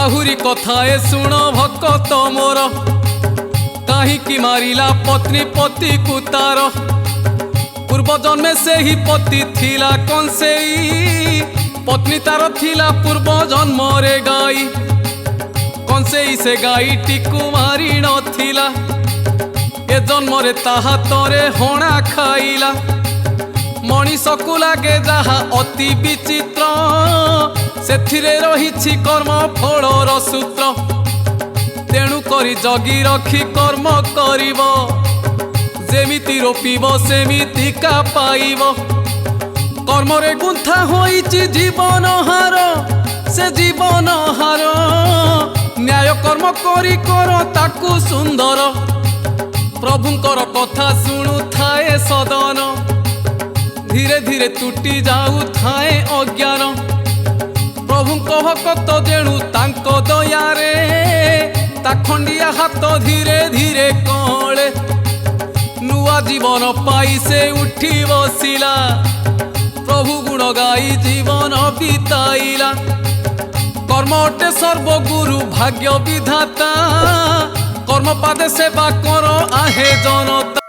आहुरी कथाए शुण भक्त मोर कहीं मारिला पत्नी पति को तार पूर्व जन्मे से ही पति थिला कंसेई पत्नी तार थिला पूर्व जन्म रे गाई कंसेई से गाई टिकु मारी नथिला ए जन्म रे ताहा तरे हणा खाइला मनीष को लागे जहा अति विचित्र सेथिरे रहिछि कर्म फलर सूत्र तेणु करी जगी रखी कर्म करिब जेमिति रोपिब सेमितिका पाइब कर्म रे गुंथा होइछि जीवन हार से जीवन हार न्याय कर्म करी कर ताकू सुंदर प्रभुंकर कथा शुणु थाए सदन धीरे धीरे टूटी जाऊ थाए अज्ञान प्रभुंक भक्त जेणु तांको दयारे ता खंडिया हाथ धीरे धीरे कळे नुआ जीवन पाई से उठी बसिला प्रभु गुण गाई जीवन बिताइला कर्म अटे सर्वगुरु भाग्य विधाता कर्म पादे सेवा कर आहे जनता।